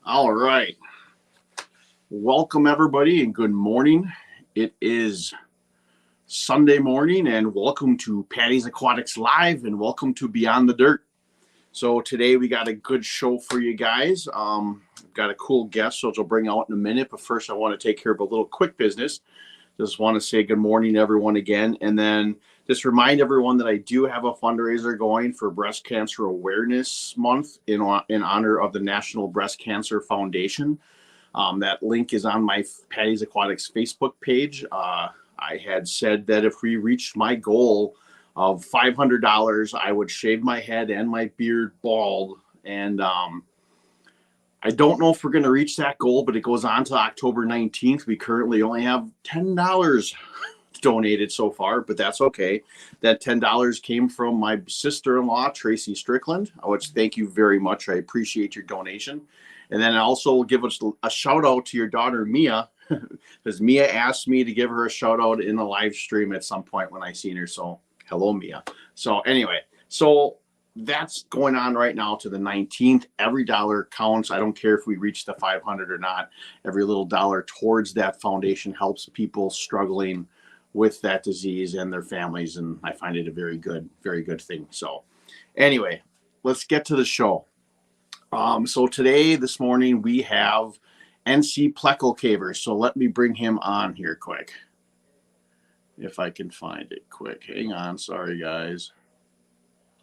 All right. Welcome, everybody, and good morning. It is Sunday morning, and welcome to Patty's Aquatics Live, and welcome to Beyond the Dirt. So today we got a good show for you guys. We've got a cool guest, which I'll bring out in a minute. But first, I want to take care of a little quick business. Just want to say good morning to everyone again, and then just remind everyone that I do have a fundraiser going for Breast Cancer Awareness Month in honor of the National Breast Cancer Foundation. That link is on my Patty's Aquatics Facebook page. I had said that if we reached my goal of $500, I would shave my head and my beard bald. And I don't know if we're going to reach that goal, but it goes on to October 19th. We currently only have $10 donated so far, but that's okay. That $10 came from my sister-in-law, Tracy Strickland, which thank you very much. I appreciate your donation. And then also will give us a shout out to your daughter, Mia, because Mia asked me to give her a shout out in the live stream at some point when I seen her. So hello, Mia. So anyway, so that's going on right now to the 19th. Every dollar counts. I don't care if we reach the 500 or not. Every little dollar towards that foundation helps people struggling with that disease and their families. And I find it a very good thing. So anyway, let's get to the show. So this morning, we have NC Pleco Cavers. So let me bring him on here quick. If I can find it quick. Hang on. Sorry, guys.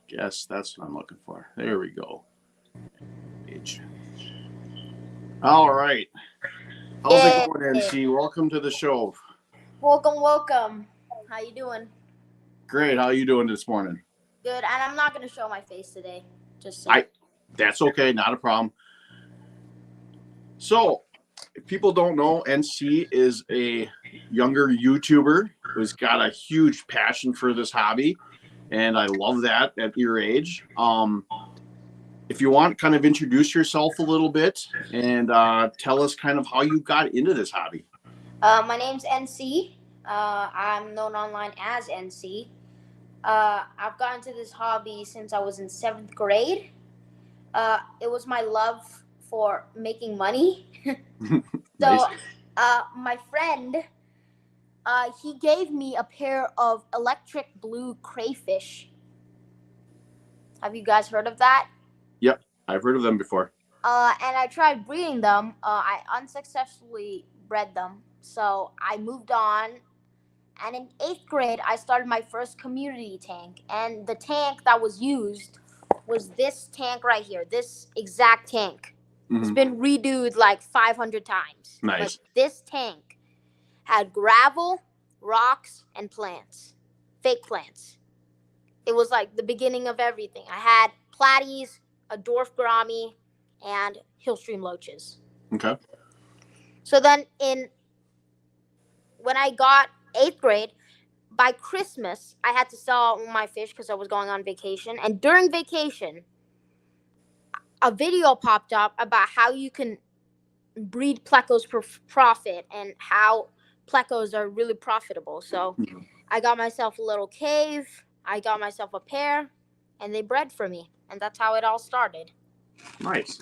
Guess that's what I'm looking for. There we go. All right. How's it going, NC? Welcome to the show. Welcome. How you doing? Great. How you doing this morning? Good. And I'm not going to show my face today. That's okay. Not a problem. So, if people don't know, NC is a younger YouTuber who's got a huge passion for this hobby. And I love that at your age. If you want, kind of introduce yourself a little bit and tell us kind of how you got into this hobby. My name's NC. I'm known online as NC. I've gotten into this hobby since I was in 7th grade. It was my love for making money. Nice. So my friend, he gave me a pair of electric blue crayfish. Have you guys heard of that? Yep, I've heard of them before. And I tried breeding them. I unsuccessfully bred them. So I moved on. And in 8th grade, I started my first community tank. And the tank that was used was this tank right here, this exact tank. Mm-hmm. It's been redoed like 500 times. Nice. But this tank had gravel, rocks, and plants, fake plants. It was like the beginning of everything. I had platies, a dwarf gourami, and hillstream loaches. Okay. So then when I got 8th grade, by Christmas, I had to sell all my fish because I was going on vacation. And during vacation, a video popped up about how you can breed plecos for profit and how plecos are really profitable. So I got myself a little cave. I got myself a pair, and they bred for me. And that's how it all started. Nice.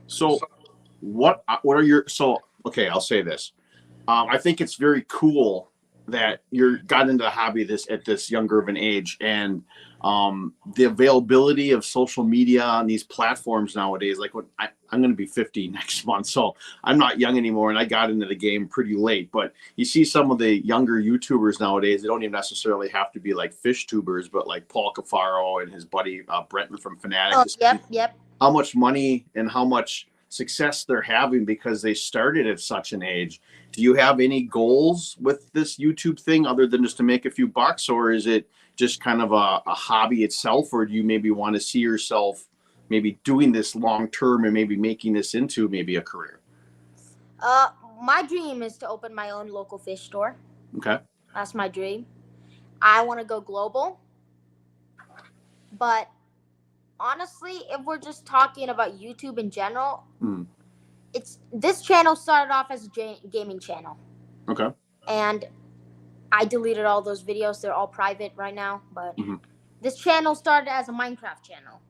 So what are your... So, okay, I'll say this. I think it's very cool that you got into the hobby at this younger of an age, and the availability of social media on these platforms nowadays. Like I'm going to be 50 next month, so I'm not young anymore, and I got into the game pretty late. But you see some of the younger YouTubers nowadays, they don't even necessarily have to be like fish tubers, but like Paul Cafaro and his buddy Brenton from Fanatics. Oh, yep. How much money and how much success they're having because they started at such an age. Do you have any goals with this YouTube thing other than just to make a few bucks, or is it just kind of a hobby itself, or do you maybe want to see yourself maybe doing this long term and maybe making this into maybe a career? My dream is to open my own local fish store. Okay. That's my dream. I want to go global. But honestly, if we're just talking about YouTube in general, this channel started off as a gaming channel. Okay. And I deleted all those videos. They're all private right now. But this channel started as a Minecraft channel.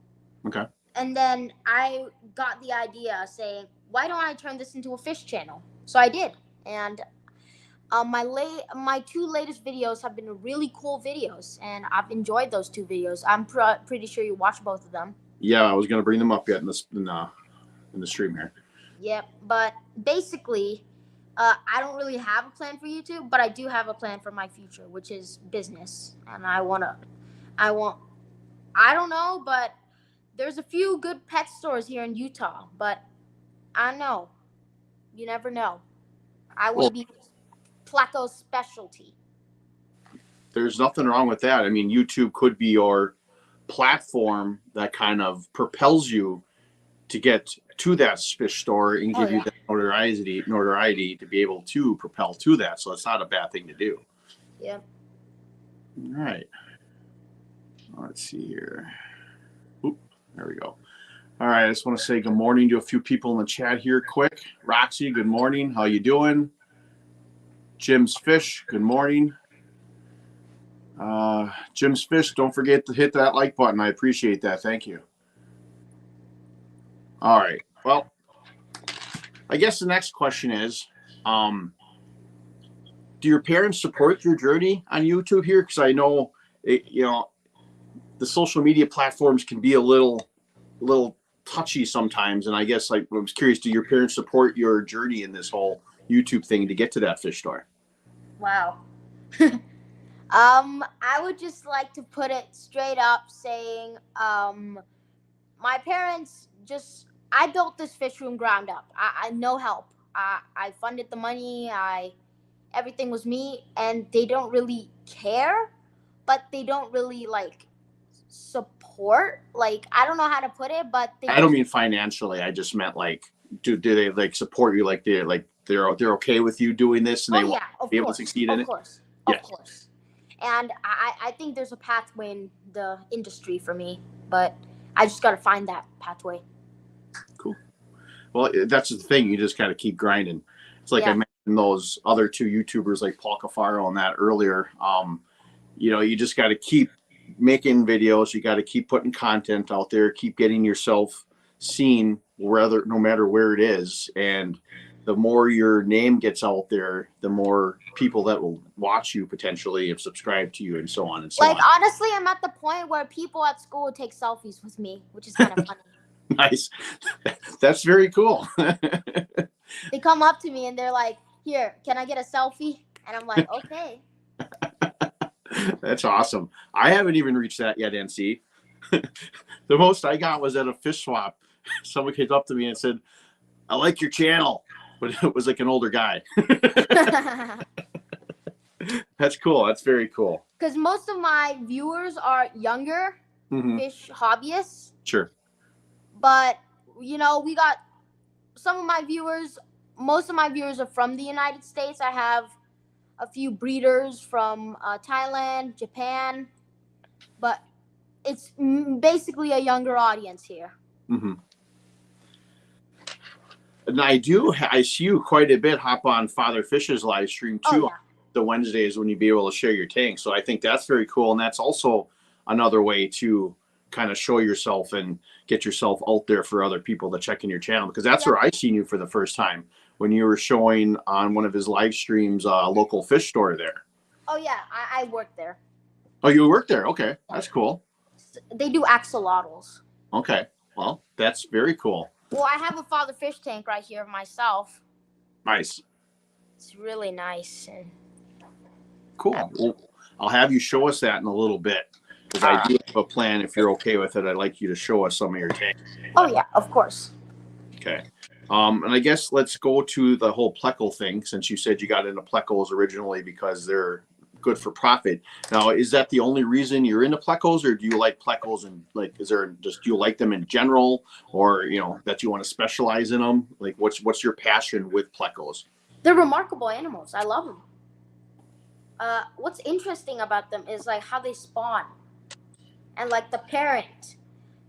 Okay. And then I got the idea saying, why don't I turn this into a fish channel? So I did. And my two latest videos have been really cool videos, and I've enjoyed those two videos. I'm pretty sure you watched both of them. Yeah, I was gonna bring them up yet in the stream here. Yep. But basically, I don't really have a plan for YouTube, but I do have a plan for my future, which is business. And I don't know, but there's a few good pet stores here in Utah, but I don't know. You never know. I want to be Pleco's specialty. There's nothing wrong with that. I mean, YouTube could be your platform that kind of propels you to get to that fish store and give you that notoriety to be able to propel to that. So it's not a bad thing to do. Yeah. All right. Let's see here. Oop, there we go. All right. I just want to say good morning to a few people in the chat here quick. Roxy, good morning. How you doing? Jim's Fish, good morning. Jim's Fish, don't forget to hit that like button. I appreciate that. Thank you. All right. Well, I guess the next question is, do your parents support your journey on YouTube here? Because I know, the social media platforms can be a little touchy sometimes. And I guess I was curious, do your parents support your journey in this whole YouTube thing to get to that fish store? Wow. I would just like to put it straight up saying, my parents I built this fish room ground up. I no help. I funded the money. Everything was me, and they don't really care, but they don't really support. I don't know how to put it, but I don't mean financially. I just meant do they support you? They're okay with you doing this, and they want to be able to succeed in it. Of course. And I think there's a pathway in the industry for me, but I just got to find that pathway. Cool. Well, that's the thing. You just got to keep grinding. It's like I mentioned those other two YouTubers like Paul Cafaro and that earlier. You just got to keep making videos. You got to keep putting content out there. Keep getting yourself seen, no matter where it is. And the more your name gets out there, the more people that will watch you potentially and subscribe to you and so on and so on. Honestly, I'm at the point where people at school would take selfies with me, which is kind of funny. Nice. That's very cool. They come up to me and they're like, here, can I get a selfie? And I'm like, okay. That's awesome. I haven't even reached that yet, NC. The most I got was at a fish swap. Someone came up to me and said, I like your channel. But it was like an older guy. That's cool. That's very cool. Because most of my viewers are younger fish hobbyists. Sure. But, we got some of my viewers. Most of my viewers are from the United States. I have a few breeders from Thailand, Japan. But it's basically a younger audience here. Mm-hmm. And I see you quite a bit hop on Father Fish's live stream too. The Wednesdays when you be able to share your tank. So I think that's very cool. And that's also another way to kind of show yourself and get yourself out there for other people to check in your channel, because that's where I seen you for the first time, when you were showing on one of his live streams, a local fish store there. Oh yeah, I worked there. Oh, you worked there? Okay. That's cool. They do axolotls. Okay. Well, that's very cool. Well, I have a Father Fish tank right here myself. Nice. It's really nice. Cool. Well, I'll have you show us that in a little bit, because I do have a plan. If you're okay with it, I'd like you to show us some of your tanks. Oh, yeah, of course. Okay. And I guess let's go to the whole Pleco thing, since you said you got into Plecos originally because they're good for profit. Now, is that the only reason you're into Plecos, or do you like Plecos and do you like them in general, or that you want to specialize in them? What's your passion with Plecos? They're remarkable animals. I love them. What's interesting about them is how they spawn, and the parent,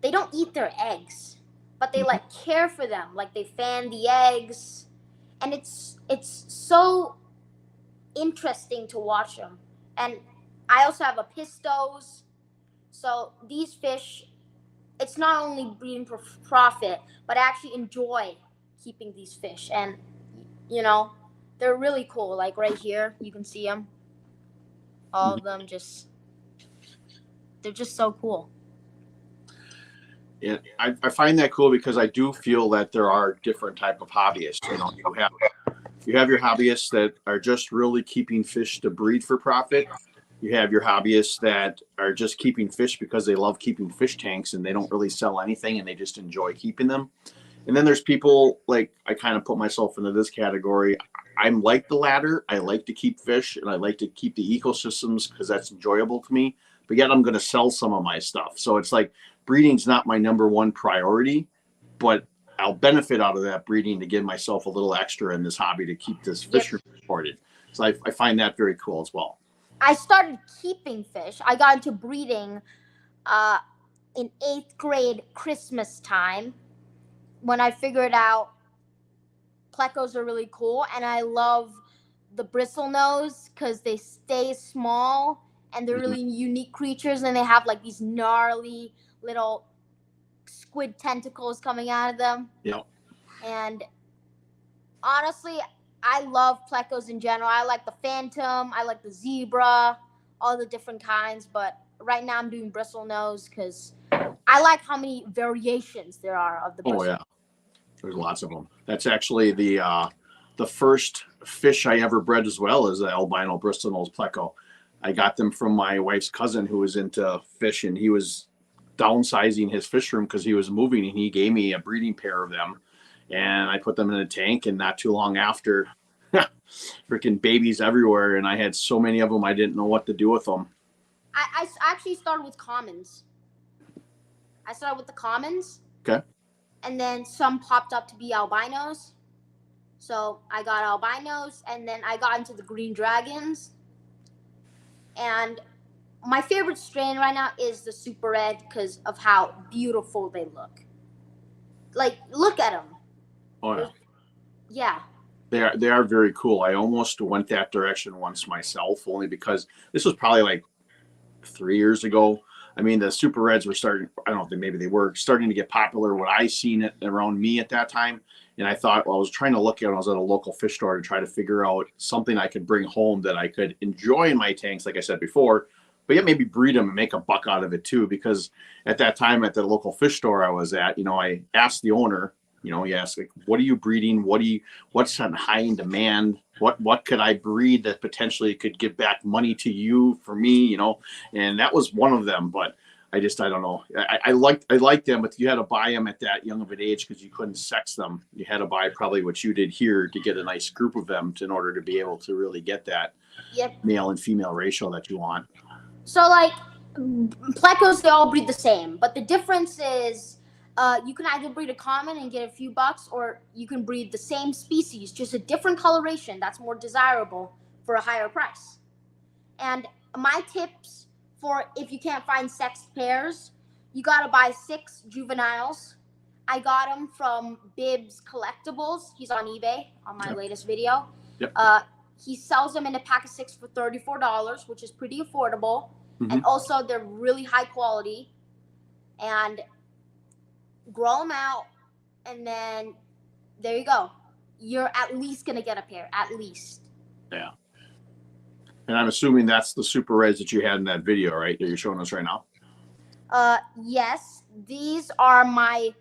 they don't eat their eggs, but they care for them. They fan the eggs, and it's so interesting to watch them. And I also have a pistos. So these fish, it's not only breeding for profit, but I actually enjoy keeping these fish. And, you know, they're really cool. Like right here, you can see them. All of them they're just so cool. Yeah, I find that cool because I do feel that there are different type of hobbyists. You have your hobbyists that are just really keeping fish to breed for profit. You have your hobbyists that are just keeping fish because they love keeping fish tanks and they don't really sell anything and they just enjoy keeping them. And then there's people like I kind of put myself into this category. I'm like the latter. I like to keep fish and I like to keep the ecosystems because that's enjoyable to me. But yet I'm going to sell some of my stuff. So it's like breeding's not my number one priority, but I'll benefit out of that breeding to give myself a little extra in this hobby to keep this fish reported. So I find that very cool as well. I started keeping fish. I got into breeding in 8th grade Christmas time when I figured out plecos are really cool, and I love the bristlenose because they stay small and they're really unique creatures, and they have like these gnarly little squid tentacles coming out of them. Yep. And honestly, I love plecos in general. I like the phantom, I like the zebra, all the different kinds, but right now I'm doing bristlenose because I like how many variations there are of the bristle. Oh yeah, there's lots of them. That's actually the first fish I ever bred as well as the albino bristlenose pleco. I got them from my wife's cousin who was into fish, and he was downsizing his fish room because he was moving, and he gave me a breeding pair of them, and I put them in a tank, and not too long after, freaking babies everywhere, and I had so many of them I didn't know what to do with them. I actually started with commons. I started with the commons. Okay. And then some popped up to be albinos. So I got albinos, and then I got into the green dragons. And my favorite strain right now is the super red because of how beautiful they look. Like, look at them. Oh yeah. Yeah. They are very cool. I almost went that direction once myself, only because this was probably like 3 years ago. I mean, the super reds were starting, I don't think maybe they were starting to get popular when I seen it around me at that time. And I thought, well, I was trying to look at it. I was at a local fish store to try to figure out something I could bring home that I could enjoy in my tanks, like I said before, but yet maybe breed them and make a buck out of it too. Because at that time at the local fish store I was at, I asked the owner, he asked, like, what are you breeding? What's on high in demand? What could I breed that potentially could give back money to you for me, and that was one of them. But I don't know. I liked them, but you had to buy them at that young of an age because you couldn't sex them. You had to buy probably what you did here to get a nice group of them in order to be able to really get that male and female ratio that you want. So like plecos, they all breed the same, but the difference is you can either breed a common and get a few bucks, or you can breed the same species, just a different coloration that's more desirable for a higher price. And my tips for if you can't find sexed pairs, you gotta buy 6 juveniles. I got them from Bibbs Collectibles. He's on eBay on my latest video. Yep. He sells them in a pack of 6 for $34, which is pretty affordable. Mm-hmm. And also they're really high quality. And grow them out, and then there you go. You're at least gonna get a pair, at least. Yeah. And I'm assuming that's the super reds that you had in that video, right? That you're showing us right now. Yes. These are my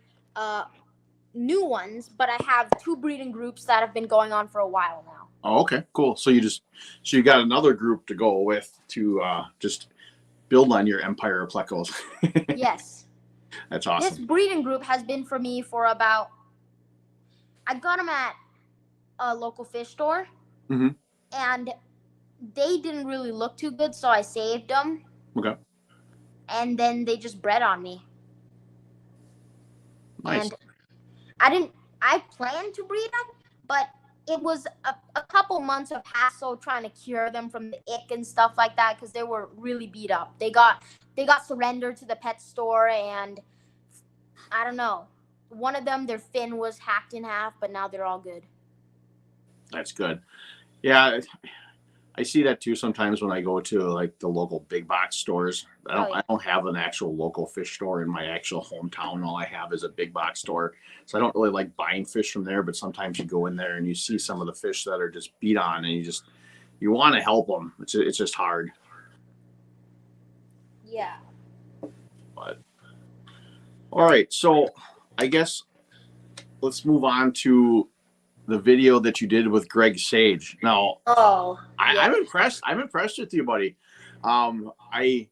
new ones, but I have 2 breeding groups that have been going on for a while now. Oh, okay, cool. So you got another group to go with to just build on your empire of plecos. Yes. That's awesome. This breeding group has been for me for about, I got them at a local fish store, and they didn't really look too good, so I saved them. Okay. And then they just bred on me. Nice. And I planned to breed them, but it was a couple months of hassle trying to cure them from the ick and stuff like that because they were really beat up. They got surrendered to the pet store, and I don't know. One of them, their fin was hacked in half, but now they're all good. That's good. Yeah. I see that too sometimes when I go to like the local big box stores. I don't have an actual local fish store in my actual hometown. All I have is a big box store. So I don't really like buying fish from there, but sometimes you go in there and you see some of the fish that are just beat on and you want to help them. It's just hard. Yeah. But all right, so I guess let's move on to the video that you did with Greg Sage. Now, I'm impressed. I'm impressed with you, buddy. I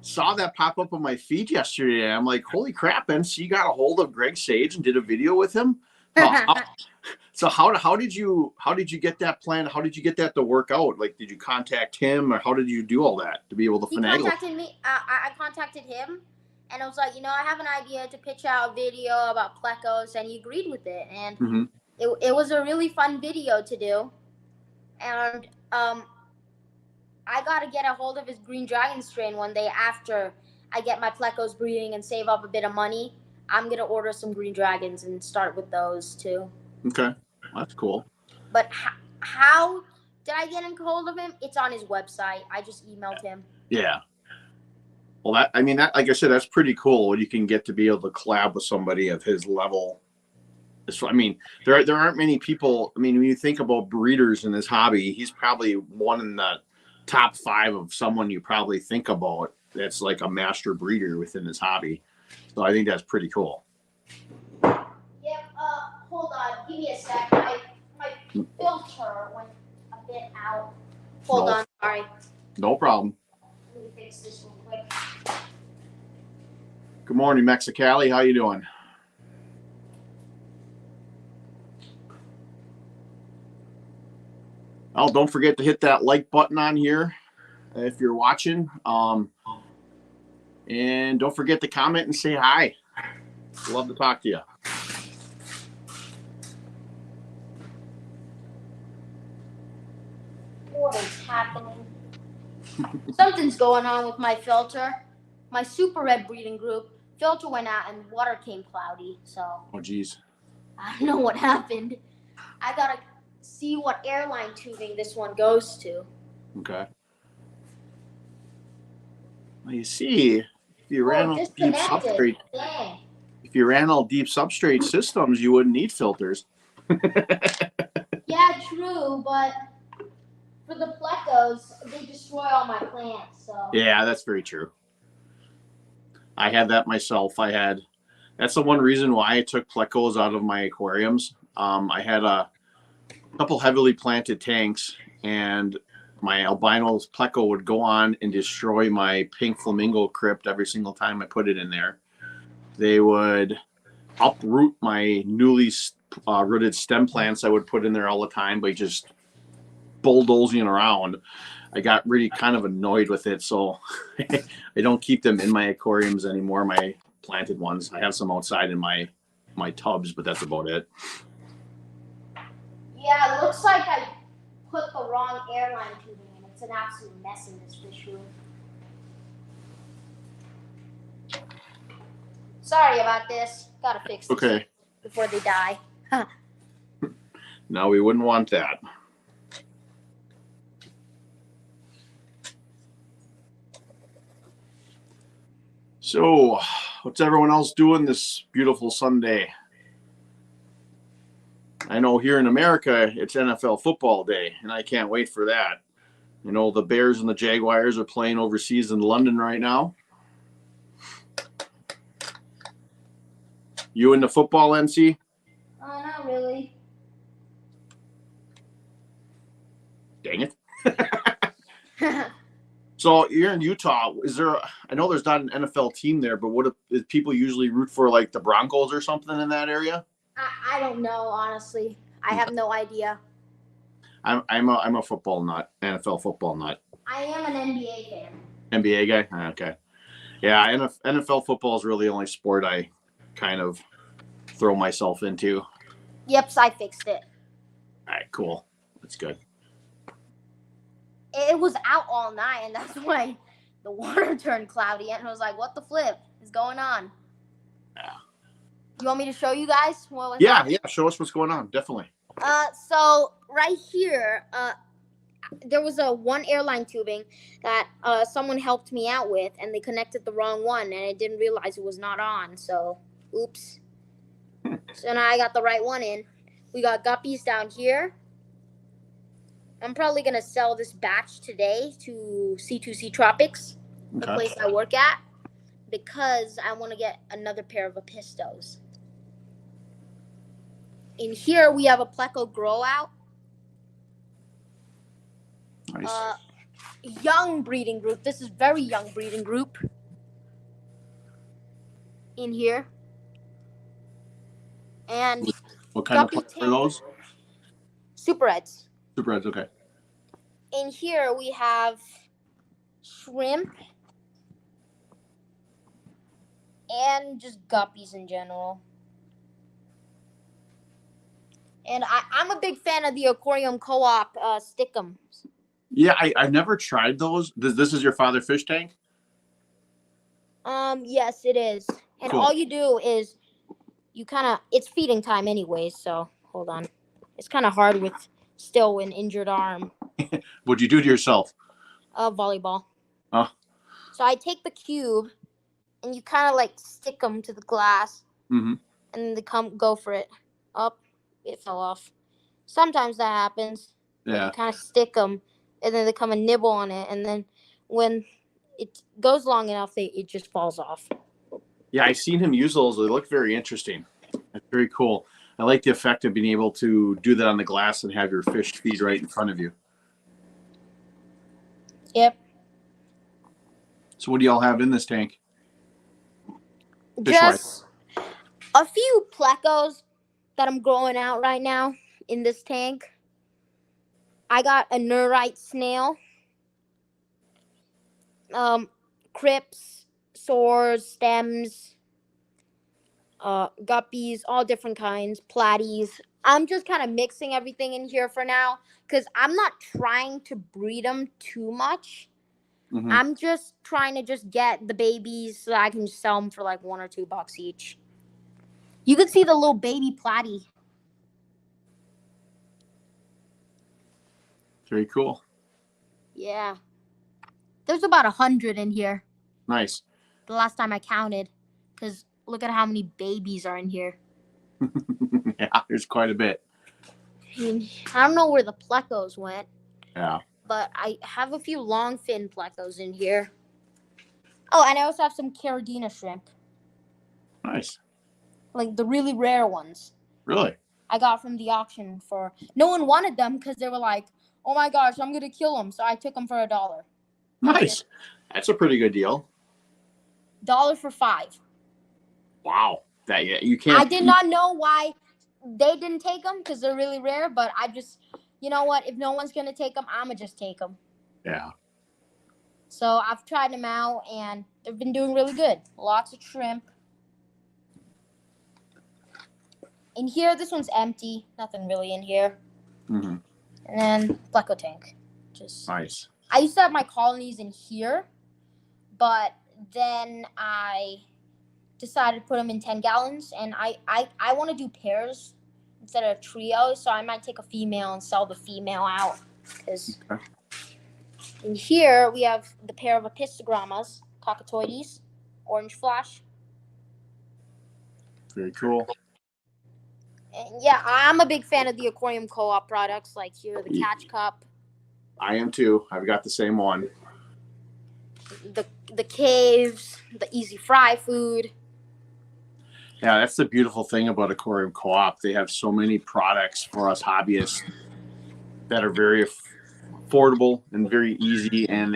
saw that pop up on my feed yesterday, and I'm like, holy crap, NC got a hold of Greg Sage and did a video with him. So how did you get that plan? How did you get that to work out? Like, did you contact him, or how did you do all that to be able to finagle? He contacted me. I contacted him, and I was like, I have an idea to pitch out a video about plecos, and he agreed with it. And it was a really fun video to do. And I got to get a hold of his green dragon strain one day after I get my plecos breeding and save up a bit of money. I'm going to order some green dragons and start with those too. Okay. That's cool. But how did I get in hold of him? It's on his website. I just emailed him. Yeah. Well, that like I said, that's pretty cool when you can get to be able to collab with somebody of his level. So, I mean, there aren't many people. I mean, when you think about breeders in this hobby, he's probably one in the top 5 of someone you probably think about that's like a master breeder within this hobby. So I think that's pretty cool. Yep. Hold on. Give me a sec. My filter went a bit out. Hold on. Sorry. No problem. Let me fix this real quick. Good morning, Mexicali. How you doing? Oh, don't forget to hit that like button on here if you're watching. And don't forget to comment and say hi. Love to talk to you. What is happening? Something's going on with my filter. My super red breeding group filter went out and water came cloudy. So. Oh, geez. I don't know what happened. I gotta see what airline tubing this one goes to. Okay. Well, you see, if you ran all deep substrate, systems, you wouldn't need filters. Yeah, true, but for the plecos, they destroy all my plants. So. Yeah, that's very true. I had that myself. That's the one reason why I took plecos out of my aquariums. I had a couple heavily planted tanks, and my albino pleco would go on and destroy my pink flamingo crypt every single time I put it in there. They would uproot my newly rooted stem plants I would put in there all the time by just bulldozing around. I got really kind of annoyed with it, so I don't keep them in my aquariums anymore, my planted ones. I have some outside in my tubs, but that's about it. Yeah, it looks like I put the wrong airline tubing in. It's an absolute mess in this fish room. Sorry about this. Gotta fix this before they die. No, we wouldn't want that. So, what's everyone else doing this beautiful Sunday? I know here in America, it's NFL football day, and I can't wait for that. You know, the Bears and the Jaguars are playing overseas in London right now. You into football, NC? Not really. Dang it. So you're in Utah. I know there's not an NFL team there, but if people usually root for like the Broncos or something in that area? I don't know, honestly. I have no idea. I'm a football nut, NFL football nut. I am an NBA fan. NBA guy? Okay. Yeah, NFL football is really the only sport I kind of throw myself into. Yep, so I fixed it. All right, cool. That's good. It was out all night, and that's why the water turned cloudy, and I was like, what the flip is going on? Yeah. You want me to show you guys what was happening? Yeah, show us what's going on, definitely. So right here, there was a one airline tubing that someone helped me out with, and they connected the wrong one, and I didn't realize it was not on. So, oops. So now I got the right one in. We got guppies down here. I'm probably gonna sell this batch today to C2C Tropics, the place I work at, because I want to get another pair of Apistos. In here we have a Pleco grow out. Nice. Young breeding group. This is very young breeding group. In here. And what kind of plants are those? Super Reds. Super Reds, okay. In here we have shrimp and just guppies in general. And I'm a big fan of the Aquarium Co-op Stick'ems. Yeah, I've never tried those. This is your father fish tank? Yes, it is. And Cool. all you do is you it's feeding time anyways, so hold on. It's kind of hard with still an injured arm. What'd you do to yourself? Volleyball. Oh. So I take the cube and you kind of like stick them to the glass. Mm-hmm. And then they go for it. Up, it fell off. Sometimes that happens. Yeah. You kind of stick them, and then they come and nibble on it, and then when it goes long enough, it just falls off. Yeah, I've seen him use those. They look very interesting. That's very cool. I like the effect of being able to do that on the glass and have your fish feed right in front of you. Yep. So what do y'all have in this tank? Just a few plecos that I'm growing out right now in this tank. I got a neurite snail, crips, sores, stems, guppies, all different kinds, platies. I'm just kind of mixing everything in here for now because I'm not trying to breed them too much. Mm-hmm. I'm just trying to just get the babies so that I can just sell them for like $1 or $2 each. You can see the little baby platy. Very cool. Yeah. There's about 100 in here. Nice. The last time I counted, because look at how many babies are in here. Yeah, there's quite a bit. I don't know where the plecos went. Yeah. But I have a few long fin plecos in here. Oh, and I also have some Caridina shrimp. Nice. Like the really rare ones. Really? I got from the auction for... No one wanted them because they were like, oh my gosh, I'm going to kill them. So I took them for $1. Nice. That's a pretty good deal. $1 for 5. Wow. That you can't... I did not know why they didn't take them because they're really rare, but I just... You know what? If no one's going to take them, I'm going to just take them. Yeah. So I've tried them out, and they've been doing really good. Lots of shrimp. In here, this one's empty. Nothing really in here. Mm-hmm. And then Pleco tank. Just nice. I used to have my colonies in here, but then I decided to put them in 10 gallons, and I want to do pairs instead of trios, so I might take a female and sell the female out. Because in here, we have the pair of Apistogrammas, cockatoides, orange flash. Very cool. And yeah, I'm a big fan of the Aquarium Co-op products, like here, the Catch Cup. I am too. I've got the same one. The caves, the easy fry food. Yeah, that's the beautiful thing about Aquarium Co-op. They have so many products for us hobbyists that are very affordable and very easy, and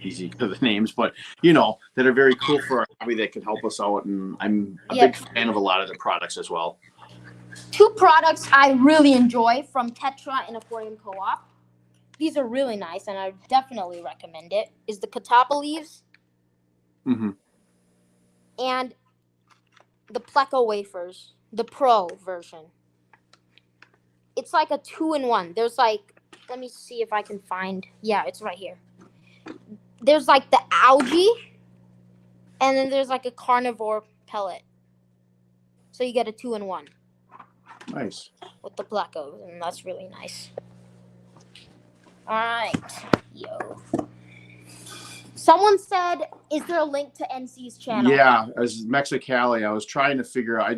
easy to the names, but that are very cool for our hobby that can help us out. And I'm a big fan of a lot of the products as well. 2 products I really enjoy from Tetra and Aquarium Co-op. These are really nice, and I definitely recommend it. Is the Catappa leaves, and the Pleco wafers, the Pro version. It's like a 2-in-1. There's like, let me see if I can find. Yeah, it's right here. There's like the algae, and then there's like a carnivore pellet. So you get a 2-in-1. Nice. With the Plecos, and that's really nice. All right. Yo. Someone said, is there a link to NC's channel? Yeah, as Mexicali, I was trying to figure out.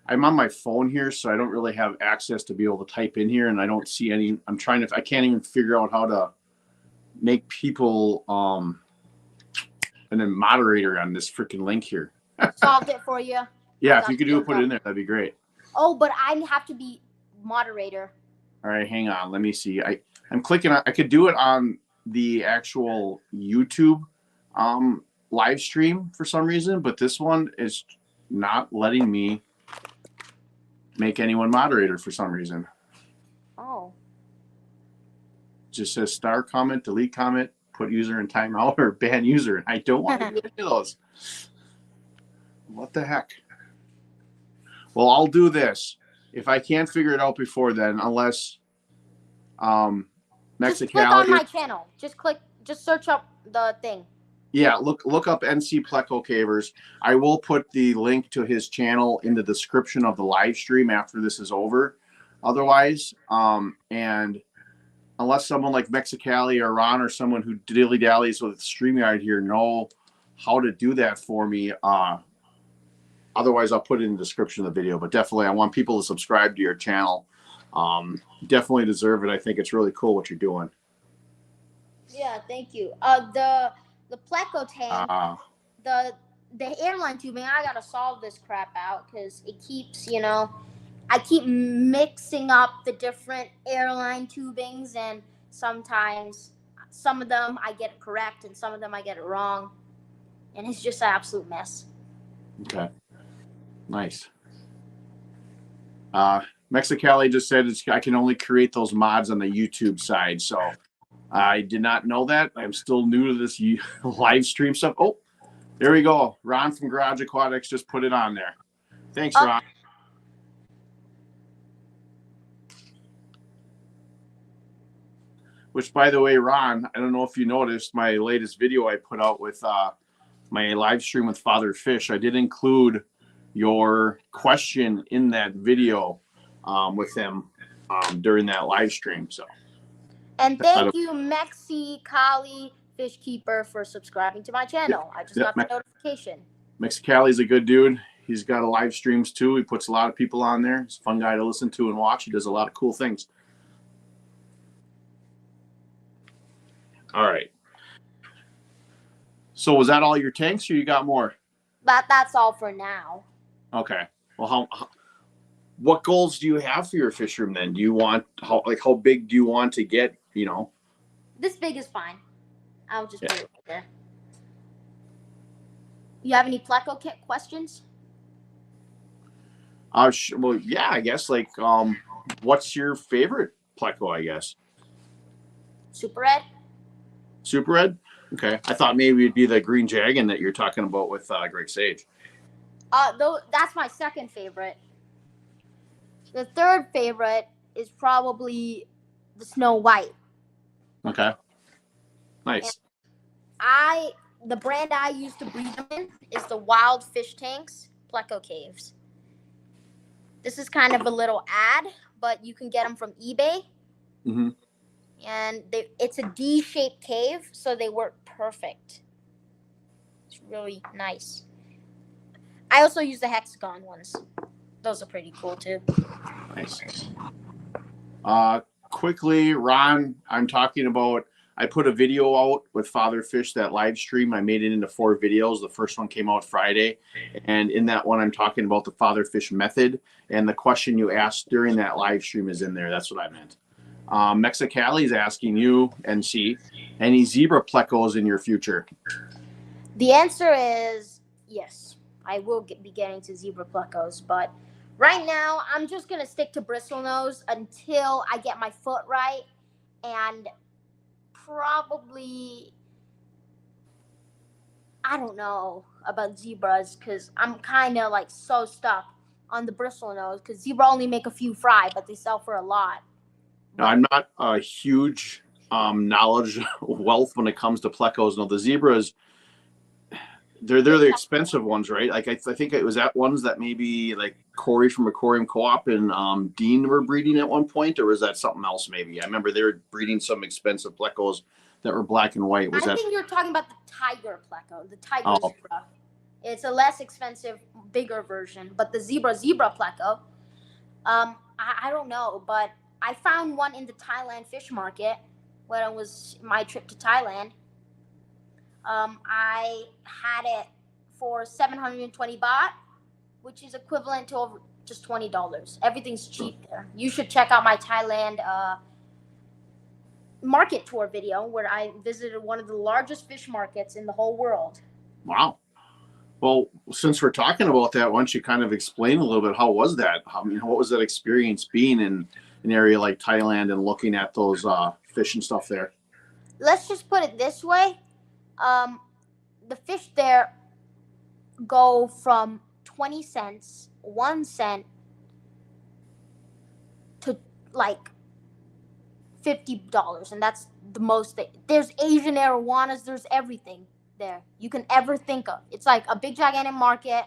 I'm on my phone here, so I don't really have access to be able to type in here, and I don't see any. I can't even figure out how to make people and then moderator on this freaking link here. Solved it for you. Yeah, if you could do it, put it in there, that'd be great. Oh, but I have to be moderator. All right, hang on. Let me see. I'm clicking on. I could do it on the actual YouTube live stream for some reason, but this one is not letting me make anyone moderator for some reason. Oh. Just says star comment, delete comment, put user in timeout, or ban user. And I don't want to do any of those. What the heck? Well, I'll do this. If I can't figure it out before then, unless Just click on my channel. Just search up the thing. Yeah, look up NC Pleco Cavers. I will put the link to his channel in the description of the live stream after this is over. Otherwise, and unless someone like Mexicali or Ron or someone who dilly-dallies with StreamYard here know how to do that for me, otherwise I'll put it in the description of the video. But definitely, I want people to subscribe to your channel. Definitely deserve it. I think it's really cool what you're doing. Yeah, thank you. The Pleco tank, the airline tubing, I gotta solve this crap out because it keeps, I keep mixing up the different airline tubings, and sometimes some of them I get it correct and some of them I get it wrong, and it's just an absolute mess. Okay, nice. Mexicali just said I can only create those mods on the YouTube side, so I did not know that. I'm still new to this live stream stuff. Oh, there we go. Ron from Garage Aquatics just put it on there. Thanks, Ron. Which, by the way, Ron, I don't know if you noticed my latest video I put out with my live stream with Father Fish. I did include your question in that video with him during that live stream. So. And thank you, Mexicali Fishkeeper, for subscribing to my channel. I just got the notification. Mexicali's a good dude. He's got a live streams too. He puts a lot of people on there. He's a fun guy to listen to and watch. He does a lot of cool things. All right. So was that all your tanks, or you got more? That's all for now. Okay. Well, what goals do you have for your fish room then? Do you want how big do you want to get? This big is fine. I'll just put it right there. You have any Pleco kit questions? Well, yeah, I guess what's your favorite Pleco? I guess. Super Red. Super Red. Okay, I thought maybe it'd be the Green Dragon that you're talking about with Great Sage. Though that's my second favorite. The third favorite is probably the Snow White. Okay. Nice. And the brand I use to breed them in is the Wild Fish Tanks Pleco Caves. This is kind of a little ad, but you can get them from eBay. Mm-hmm. And it's a D-shaped cave, so they work perfect. It's really nice. I also use the hexagon ones. Those are pretty cool too. Nice. Quickly, Ron, I'm talking about, I put a video out with Father Fish, that live stream. I made it into 4 videos. The first one came out Friday. And in that one, I'm talking about the Father Fish method. And the question you asked during that live stream is in there. That's what I meant. Mexicali is asking you, NC, any zebra plecos in your future? The answer is yes. I will be getting to zebra plecos, but right now I'm just gonna stick to bristlenose until I get my foot right, and probably I don't know about zebras because I'm kind of so stuck on the bristlenose because zebra only make a few fry, but they sell for a lot. Now, I'm not a huge knowledge wealth when it comes to plecos. No, the zebras, They're the expensive ones, right? Like I think it was at ones that maybe like Corey from Aquarium Co-op and Dean were breeding at one point, or was that something else? Maybe I remember they were breeding some expensive plecos that were black and white. Was I that? think you're talking about the tiger pleco, the tiger Oh, zebra. It's a less expensive, bigger version, but the zebra pleco. I don't know, but I found one in the Thailand fish market when it was my trip to Thailand. I had it for 720 baht, which is equivalent to over just $20. Everything's cheap there. You should check out my Thailand market tour video where I visited one of the largest fish markets in the whole world. wow. Well, since we're talking about that, why don't you kind of explain a little bit? How was that? I mean, what was that experience being in an area like Thailand and looking at those fish and stuff there? Let's just put it this way. The fish there go from 20 cents, 1 cent to like $50, and that's the most. There's Asian arowanas. There's everything there you can ever think of. It's like a big gigantic market.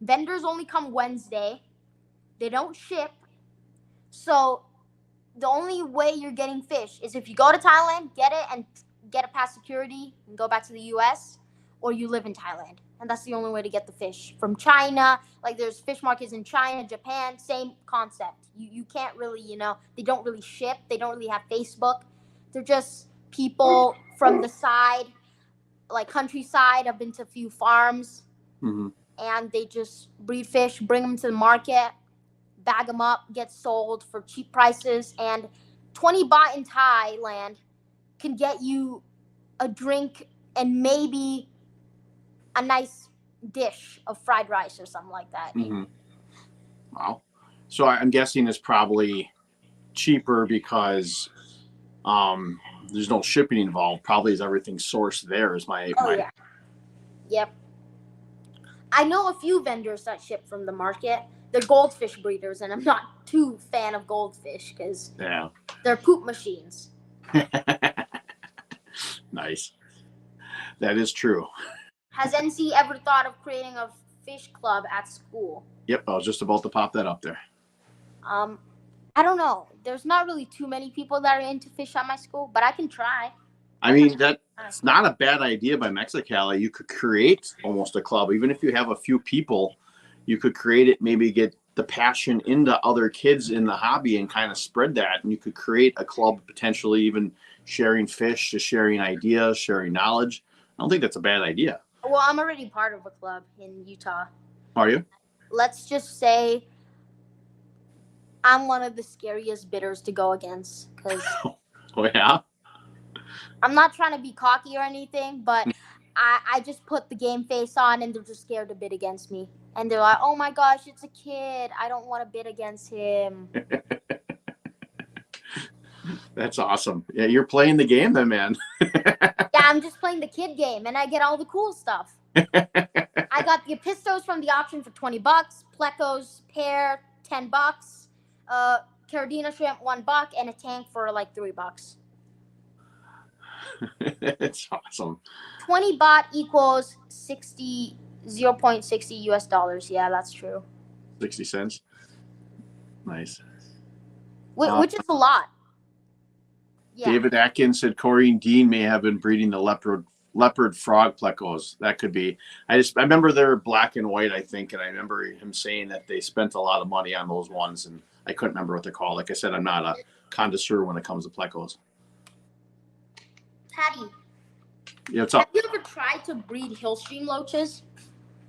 Vendors only come Wednesday. They don't ship. So the only way you're getting fish is if you go to Thailand, get it, and get it past security and go back to the US, or you live in Thailand. And that's the only way to get the fish. From China, like there's fish markets in China, Japan, same concept. You can't really, they don't really ship. They don't really have Facebook. They're just people from the side, like countryside. I've been to a few farms, and they just breed fish, bring them to the market, bag them up, get sold for cheap prices. And 20 baht in Thailand can get you a drink and maybe a nice dish of fried rice or something like that. Wow. So I'm guessing it's probably cheaper because there's no shipping involved. Probably is everything sourced there is my. Yeah. Yep. I know a few vendors that ship from the market. They're goldfish breeders, and I'm not too fan of goldfish because they're poop machines. Nice. That is true. Has NC ever thought of creating a fish club at school? Yep, I was just about to pop that up there. I don't know. There's not really too many people that are into fish at my school, but I can try. I mean, that's not a bad idea by Mexicali. You could create almost a club. Even if you have a few people, you could create it, maybe get the passion into other kids in the hobby and kind of spread that. And you could create a club, potentially even sharing fish, just sharing ideas, sharing knowledge. I don't think that's a bad idea. Well, I'm already part of a club in Utah. Are you? Let's just say I'm one of the scariest bidders to go against. Cause Oh, yeah? I'm not trying to be cocky or anything, but I just put the game face on and they're just scared to bid against me. And they're like, oh my gosh, it's a kid. I don't want to bid against him. That's awesome. Yeah, you're playing the game then, man. Yeah, I'm just playing the kid game and I get all the cool stuff. I got the Epistos from the auction for 20 bucks, Plecos pair, 10 bucks, Caradina shrimp, $1, and a tank for like $3. It's awesome. 20 baht equals 0.60 US dollars. Yeah, that's true. 60 cents. Nice. Which is a lot. Yeah. David Atkins said Corey and Dean may have been breeding the leopard frog plecos. That could be. I remember they're black and white, I think, and I remember him saying that they spent a lot of money on those ones, and I couldn't remember what they're called. Like I said, I'm not a connoisseur when it comes to plecos. Patty, Yeah, what's up? have you ever tried to breed hillstream loaches?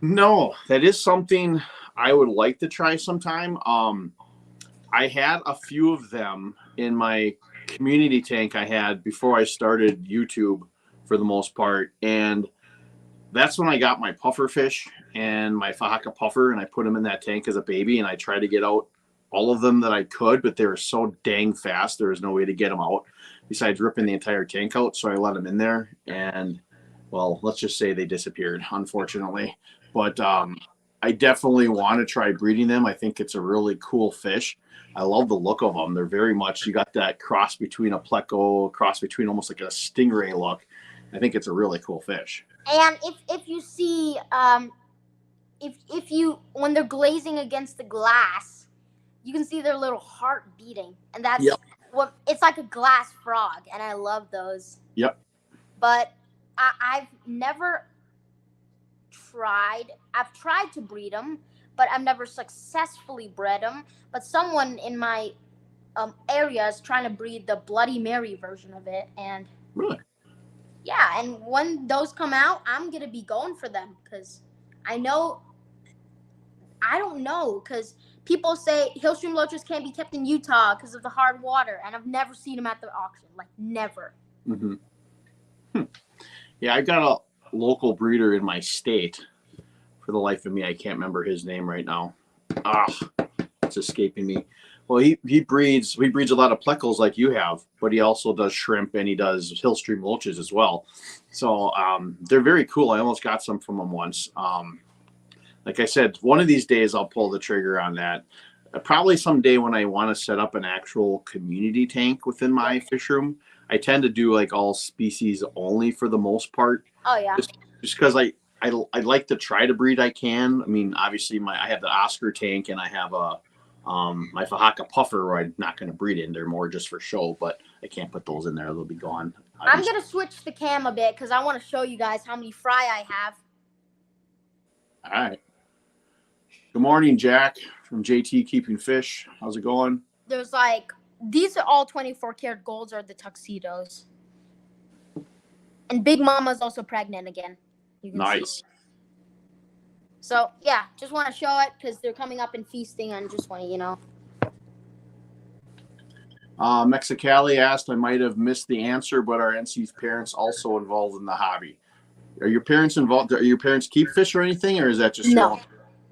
No, that is something I would like to try sometime. I had a few of them in my community tank I had before I started YouTube for the most part. And that's when I got my puffer fish and my Fahaka puffer, and I put them in that tank as a baby, and I tried to get out all of them that I could, but they were so dang fast. There was no way to get them out besides ripping the entire tank out. So I let them in there, and well, let's just say they disappeared, unfortunately. But I definitely want to try breeding them. I think it's a really cool fish. I love the look of them. They're very much, you got that cross between a pleco, cross between almost like a stingray look. I think it's a really cool fish. And if you see if you when they're glazing against the glass, you can see their little heart beating, and that's Yep. what it's like, a glass frog, and I love those. Yep. But I've never tried. I've tried to breed them, but I've never successfully bred them. But someone in my area is trying to breed the Bloody Mary version of it, and Really? yeah, and when those come out, I'm gonna be going for them because I know. I don't know because people say hill stream loaches can't be kept in Utah because of the hard water, and I've never seen them at the auction, like never. Mm-hmm. Yeah, I got a local breeder in my state. For the life of me, I can't remember his name right now. It's escaping me. Well, he breeds a lot of plecos like you have, but he also does shrimp and he does hill stream loaches as well. So they're very cool. I almost got some from him once. Like I said, one of these days I'll pull the trigger on that. Probably someday when I want to set up an actual community tank within my fish room. I tend to do like all species only for the most part. Oh yeah. Just because I'd like to try to breed I can. I mean, obviously I have the Oscar tank and I have a my Fahaka puffer where I'm not going to breed in. They're more just for show, but I can't put those in there. They'll be gone. I'm going to switch the cam a bit because I want to show you guys how many fry I have. All right. Good morning, Jack from JT Keeping Fish. How's it going? There's like, these are all 24 karat golds, are the tuxedos. And Big Mama's also pregnant again. You can nice. See. So, yeah, just want to show it because they're coming up and feasting and just want to, you know. Mexicali asked, I might have missed the answer, but are NC's parents also involved in the hobby? Are your parents involved? Are your parents keep fish or anything, or is that just no?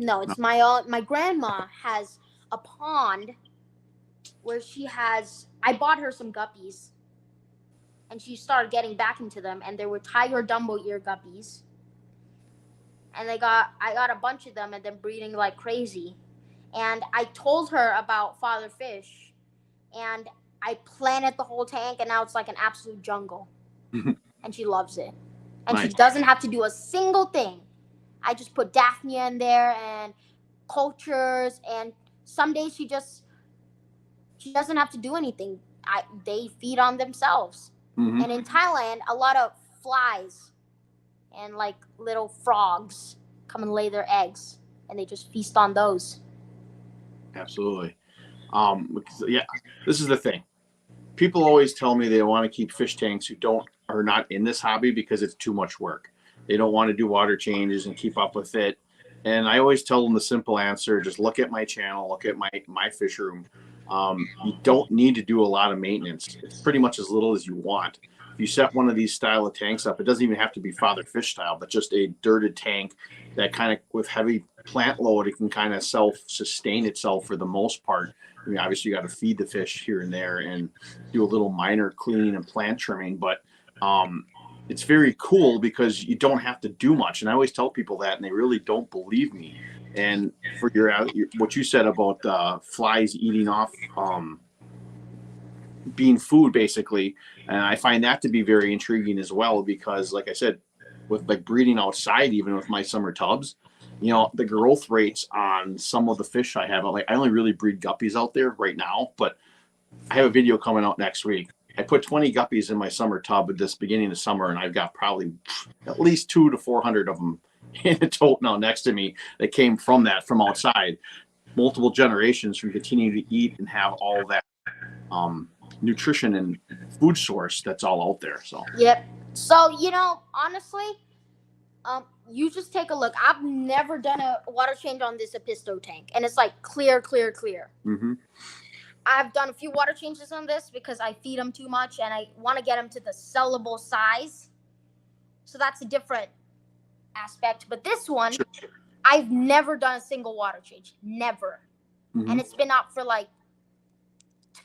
No, it's my grandma has a pond where she has. I bought her some guppies, and she started getting back into them, and they were tiger Dumbo ear guppies, and I got a bunch of them, and they're breeding like crazy, and I told her about Father Fish, and I planted the whole tank, and now it's like an absolute jungle, and she loves it, and nice. She doesn't have to do a single thing. I just put Daphnia in there and cultures, and some days she doesn't have to do anything. They feed on themselves. Mm-hmm. And in Thailand, a lot of flies and like little frogs come and lay their eggs, and they just feast on those. Absolutely. Yeah, this is the thing. People always tell me they want to keep fish tanks who are not in this hobby because it's too much work. They don't want to do water changes and keep up with it. And I always tell them the simple answer, just look at my channel, look at my fish room. You don't need to do a lot of maintenance. It's pretty much as little as you want. If you set one of these style of tanks up, it doesn't even have to be Father Fish style, but just a dirted tank that kind of with heavy plant load, it can kind of self-sustain itself for the most part. I mean, obviously you got to feed the fish here and there and do a little minor cleaning and plant trimming, but it's very cool because you don't have to do much. And I always tell people that, and they really don't believe me. And for what you said about flies eating off being food, basically, and I find that to be very intriguing as well because, like I said, with like breeding outside, even with my summer tubs, you know, the growth rates on some of the fish I have, like I only really breed guppies out there right now, but I have a video coming out next week. I put 20 guppies in my summer tub at this beginning of summer, and I've got probably at least 200 to 400 of them in a tote now next to me that came from outside. Multiple generations from continuing to eat and have all that nutrition and food source that's all out there. So yep. So, you know, honestly, you just take a look. I've never done a water change on this Episto tank, and it's like clear. Mm-hmm. I've done a few water changes on this because I feed them too much and I want to get them to the sellable size. So that's a different aspect. But this one, sure. I've never done a single water change. Never. Mm-hmm. And it's been up for like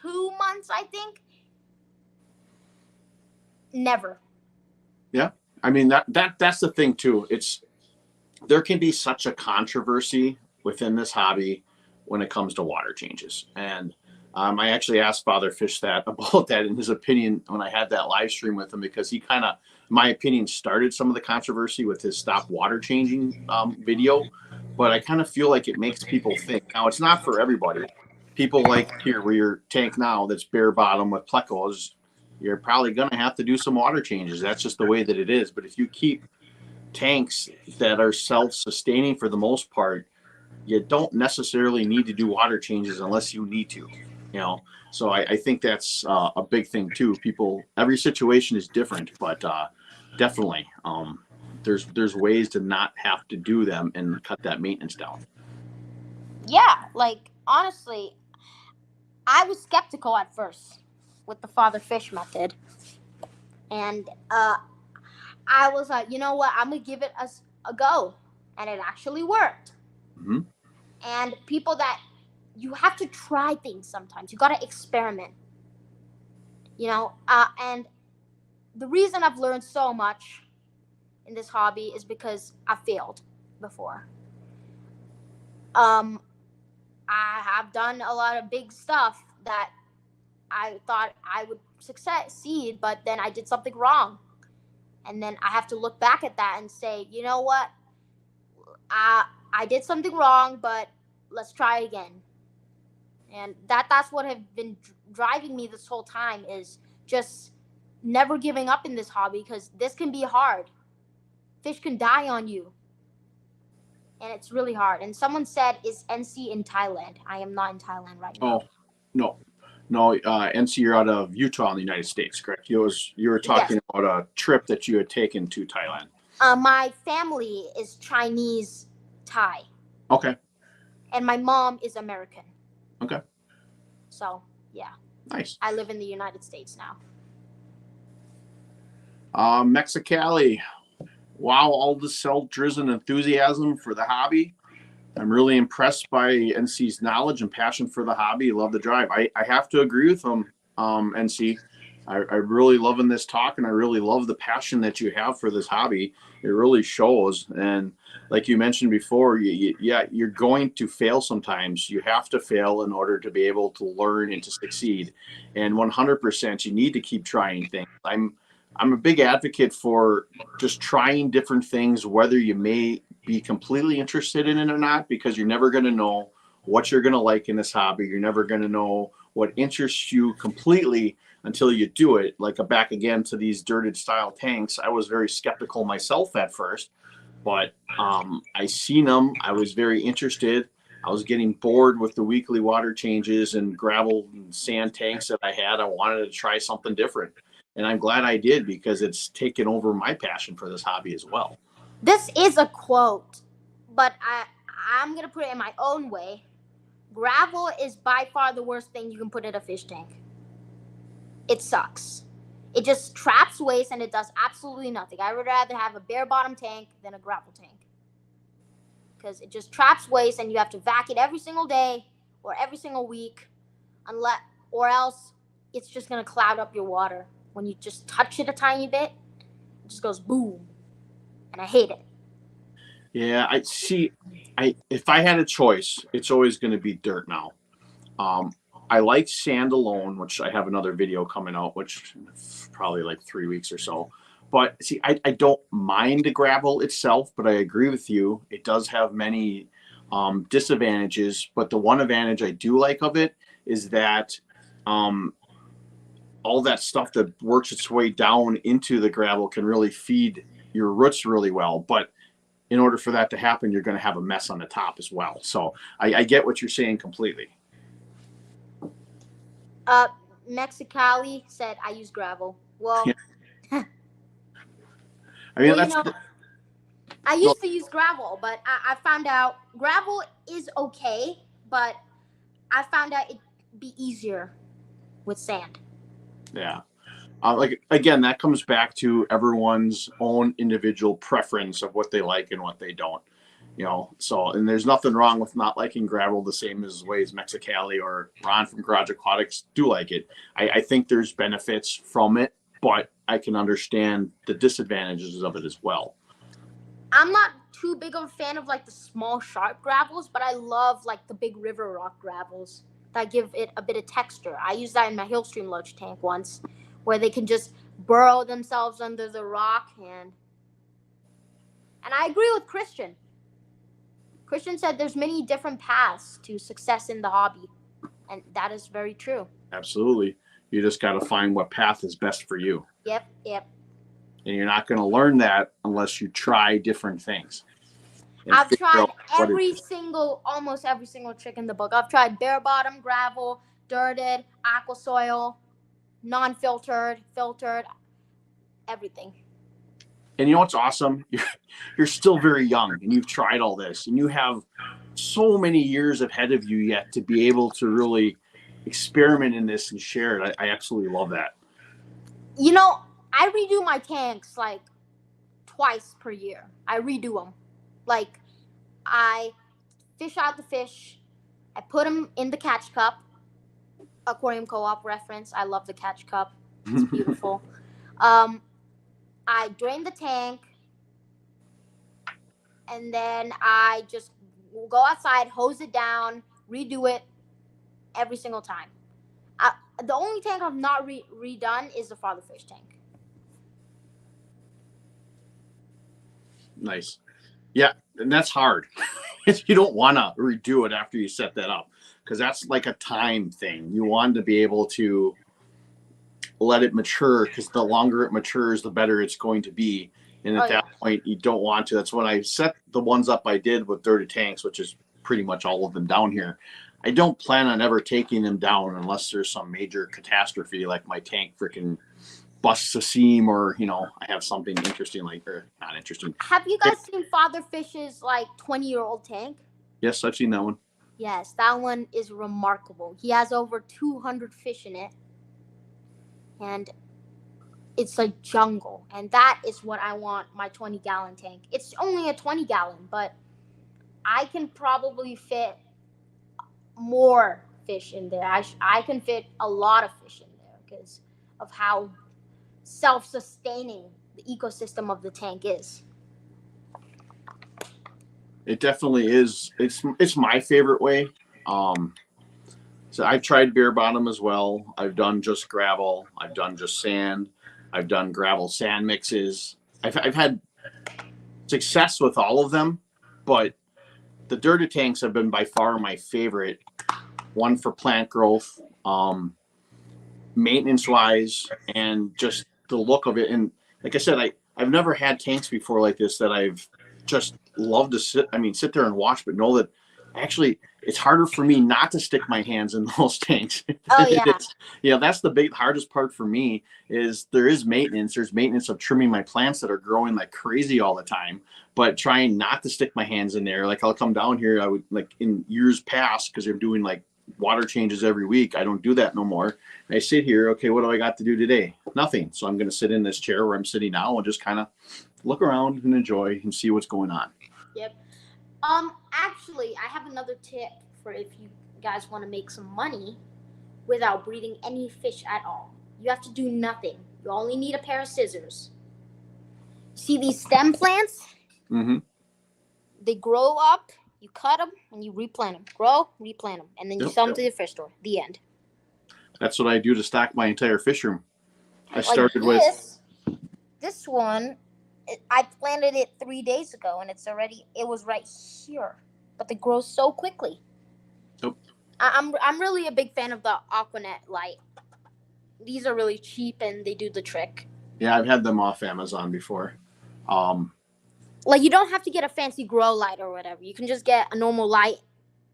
2 months, I think. Never. Yeah. I mean, that's the thing too. There can be such a controversy within this hobby when it comes to water changes. And I actually asked Father Fish about that in his opinion when I had that live stream with him, because he kind of my opinion, started some of the controversy with his stop water changing video. But I kind of feel like it makes people think. Now, it's not for everybody. People like here, where your tank now that's bare bottom with plecos, you're probably going to have to do some water changes. That's just the way that it is. But if you keep tanks that are self-sustaining for the most part, you don't necessarily need to do water changes unless you need to, you know. So I think that's a big thing too. People, every situation is different, but definitely there's ways to not have to do them and cut that maintenance down. Yeah, like honestly, I was skeptical at first with the father fish method, and I was like, you know what, I'm gonna give it a go, and it actually worked. Mm-hmm. And people that you have to try things sometimes. You got to experiment, you know. And the reason I've learned so much in this hobby is because I failed before. I have done a lot of big stuff that I thought I would succeed, but then I did something wrong. And then I have to look back at that and say, you know what? I did something wrong, but let's try again. And that's what have been driving me this whole time, is just never giving up in this hobby, because this can be hard. Fish can die on you. And it's really hard. And someone said, is NC in Thailand? I am not in Thailand right now. Oh, no. NC, you're out of Utah in the United States, correct? You were talking Yes. about a trip that you had taken to Thailand. My family is Chinese Thai. Okay. And my mom is American. Okay. So, yeah. Nice. I live in the United States now. Mexicali. Wow, all the self-driven enthusiasm for the hobby. I'm really impressed by NC's knowledge and passion for the hobby. Love the drive. I have to agree with him, NC. I'm really loving this talk, and I really love the passion that you have for this hobby. It really shows. And like you mentioned before, you're going to fail sometimes. You have to fail in order to be able to learn and to succeed. And 100%, you need to keep trying things. I'm a big advocate for just trying different things, whether you may be completely interested in it or not, because you're never going to know what you're going to like in this hobby. You're never going to know what interests you completely until you do it. Like back again to these dirted style tanks, I was very skeptical myself at first, but I seen them. I was very interested. I was getting bored with the weekly water changes and gravel and sand tanks that I had. I wanted to try something different. And I'm glad I did, because it's taken over my passion for this hobby as well. This is a quote, but I'm going to put it in my own way. Gravel is by far the worst thing you can put in a fish tank. It sucks. It just traps waste and it does absolutely nothing. I would rather have a bare bottom tank than a gravel tank, because it just traps waste and you have to vac it every single day or every single week, or else it's just going to cloud up your water. When you just touch it a tiny bit, it just goes boom. And I hate it. Yeah, I see. If I had a choice, it's always going to be dirt now. I like sand alone, which I have another video coming out, which probably like 3 weeks or so. But see, I don't mind the gravel itself, but I agree with you. It does have many disadvantages. But the one advantage I do like of it is that all that stuff that works its way down into the gravel can really feed your roots really well. But in order for that to happen, you're going to have a mess on the top as well. So I get what you're saying completely. Mexicali said I use gravel. Well, yeah. I mean, I used to use gravel, but I found out gravel is okay, but I found out it'd be easier with sand. Yeah. Like again, that comes back to everyone's own individual preference of what they like and what they don't, you know. So, and there's nothing wrong with not liking gravel the same as ways Mexicali or Ron from Garage Aquatics do like it. I think there's benefits from it, but I can understand the disadvantages of it as well. I'm not too big of a fan of like the small sharp gravels, but I love like the big river rock gravels that give it a bit of texture. I used that in my Hillstream Loach tank once, where they can just burrow themselves under the rock. And I agree with Christian. Christian said there's many different paths to success in the hobby, and that is very true. Absolutely. You just got to find what path is best for you. Yep. And you're not going to learn that unless you try different things. I've tried almost every single trick in the book. I've tried bare bottom, gravel, dirted, aqua soil, non-filtered, filtered, everything. And you know what's awesome? You're still very young, and you've tried all this, and you have so many years ahead of you yet to be able to really experiment in this and share it. I absolutely love that. You know, I redo my tanks like twice per year. I redo them. Like, I fish out the fish, I put them in the catch cup, aquarium co-op reference. I love the catch cup. It's beautiful. I drain the tank, and then I just go outside, hose it down, redo it every single time. The only tank I've not redone is the father fish tank. Nice. Yeah, and that's hard. You don't want to redo it after you set that up, because that's like a time thing. You want to be able to let it mature, because the longer it matures, the better it's going to be. And at that point, you don't want to. That's when I set the ones up I did with dirty tanks, which is pretty much all of them down here. I don't plan on ever taking them down unless there's some major catastrophe, like my tank freaking busts a seam, or I have something interesting, like, or not interesting. Have you guys seen Father Fish's like 20-year-old tank? Yes, I've seen that one. Yes, that one is remarkable. He has over 200 fish in it, and it's a jungle. And that is what I want my 20-gallon tank. It's only a 20-gallon, but I can probably fit more fish in there. I can fit a lot of fish in there because of how self-sustaining the ecosystem of the tank is. It definitely is. It's my favorite way. So I've tried bare bottom as well. I've done just gravel. I've done just sand. I've done gravel sand mixes. I've had success with all of them, but the dirty tanks have been by far my favorite. One for plant growth, maintenance wise, and just the look of it. And like I said, I've never had tanks before like this that I've just loved to sit there and watch, but know that actually it's harder for me not to stick my hands in those tanks. Oh yeah. That's the hardest part for me is there is maintenance. There's maintenance of trimming my plants that are growing like crazy all the time, but trying not to stick my hands in there. Like I'll come down here, I would like in years past, because they're doing like water changes every week. I don't do that no more. I sit here, okay, what do I got to do today? Nothing. So I'm going to sit in this chair where I'm sitting now and just kind of look around and enjoy and see what's going on. Yep. Actually, I have another tip for if you guys want to make some money without breeding any fish at all. You have to do nothing. You only need a pair of scissors. See these stem plants? Mm-hmm. They grow up, you cut them, and you replant them. Grow, replant them, and then you sell them to the fish store. The end. That's what I do to stock my entire fish room. I started with this one. I planted it 3 days ago, and it was right here. But they grow so quickly. Nope. I'm really a big fan of the Aquanet light. These are really cheap, and they do the trick. Yeah, I've had them off Amazon before. Like, you don't have to get a fancy grow light or whatever. You can just get a normal light,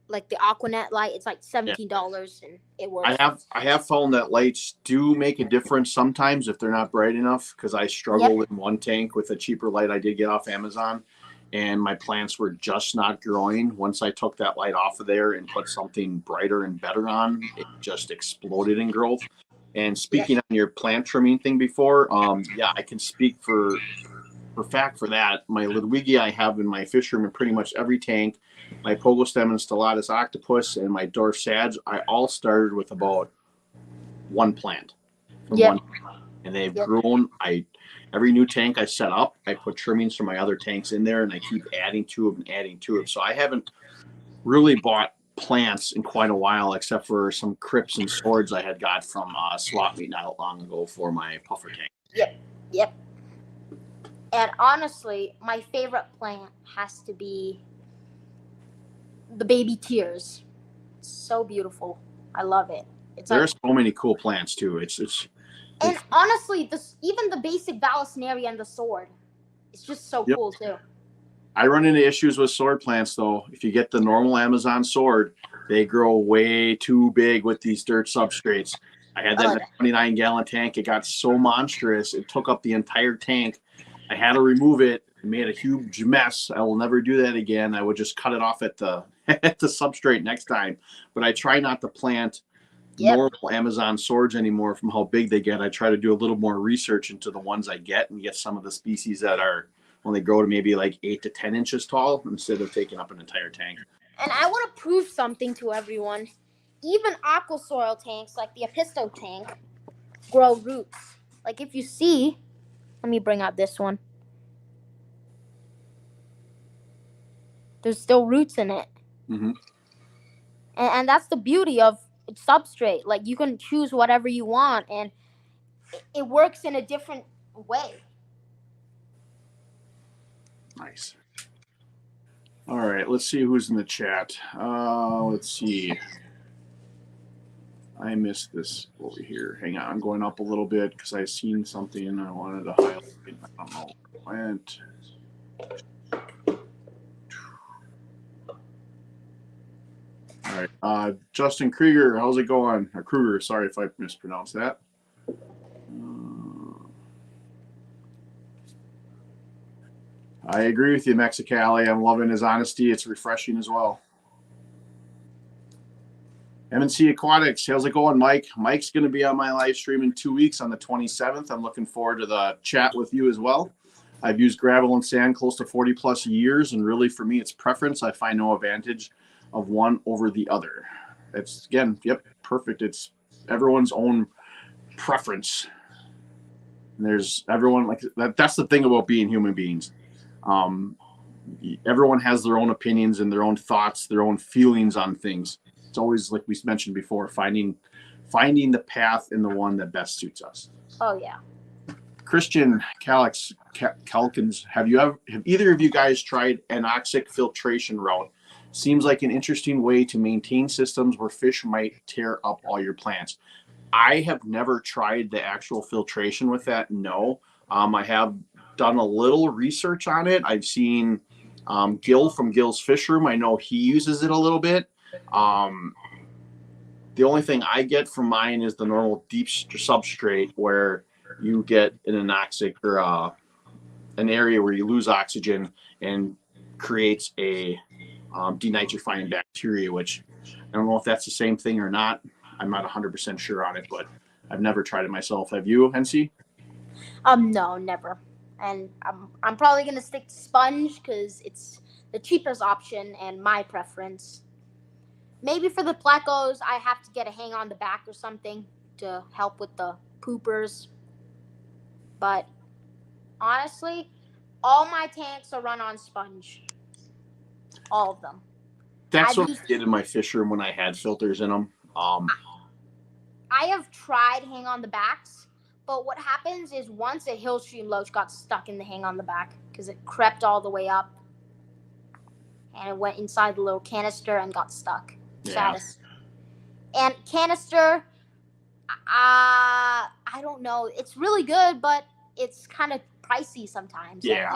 like the Aquanet light. It's like $17, and it works. I have found that lights do make a difference sometimes if they're not bright enough, because I struggled in one tank with a cheaper light I did get off Amazon, and my plants were just not growing. Once I took that light off of there and put something brighter and better on, it just exploded in growth. And speaking on your plant trimming thing before, I can speak for fact for that. My Ludwigia I have in my fish room in pretty much every tank. My Pogostem and Stellatus octopus and my dwarf sage, I all started with about one plant. And they've grown. Every new tank I set up, I put trimmings from my other tanks in there, and I keep adding to it. So I haven't really bought plants in quite a while, except for some crypts and swords I had got from swap meet not long ago for my puffer tank. Yep, yep. And honestly, my favorite plant has to be the baby tears. It's so beautiful. I love it. It's like, There's so many cool plants too. It's and like, honestly, this even the basic Vallisneria and the sword, it's just so yep. cool too. I run into issues with sword plants though. If you get the normal Amazon sword, they grow way too big with these dirt substrates. I had that Oh in a yeah. 29-gallon tank. It got so monstrous, it took up the entire tank. I had to remove it. It made a huge mess. I will never do that again. I would just cut it off at the at the substrate next time. But I try not to plant Yep. normal Amazon swords anymore from how big they get. I try to do a little more research into the ones I get and get some of the species that are when they grow to maybe like 8 to 10 inches tall instead of taking up an entire tank. And I want to prove something to everyone. Even aqua soil tanks like the Episto tank grow roots. Like if you see, let me bring out this one. There's still roots in it. Mm-hmm. And that's the beauty of substrate. Like you can choose whatever you want, and it works in a different way. Nice. All right, let's see who's in the chat. Let's see. I missed this over here. Hang on, I'm going up a little bit because I seen something I wanted to highlight. I don't know where it went. All right, Justin Krieger, how's it going? Or Kruger, sorry if I mispronounced that. I agree with you, Mexicali. I'm loving his honesty. It's refreshing as well. NC Aquatics, how's it going, Mike? Mike's going to be on my live stream in 2 weeks on the 27th. I'm looking forward to the chat with you as well. I've used gravel and sand close to 40 plus years, and really for me, it's preference. I find no advantage of one over the other. It's, again, yep, perfect. It's everyone's own preference. And there's everyone like that. That's the thing about being human beings. Everyone has their own opinions and their own thoughts, their own feelings on things. It's always, like we mentioned before, finding the path and the one that best suits us. Oh yeah. Christian Calkins, have either of you guys tried anoxic filtration route? Seems like an interesting way to maintain systems where fish might tear up all your plants. I have never tried the actual filtration with that. No, I have done a little research on it. I've seen Gil from Gil's Fish Room. I know he uses it a little bit. The only thing I get from mine is the normal deep substrate where you get an anoxic or an area where you lose oxygen and creates a denitrifying bacteria, which I don't know if that's the same thing or not. I'm not 100% sure on it, but I've never tried it myself. Have you, NC? No, never. And I'm probably gonna stick to sponge because it's the cheapest option and my preference. Maybe for the plecos, I have to get a hang on the back or something to help with the poopers. But honestly, all my tanks are run on sponge. All of them. That's what I did in my fish room when I had filters in them. I have tried hang on the backs, but what happens is once a Hillstream loach got stuck in the hang on the back because it crept all the way up and it went inside the little canister and got stuck. Yeah. And canister, I don't know. It's really good, but it's kind of pricey sometimes. Yeah.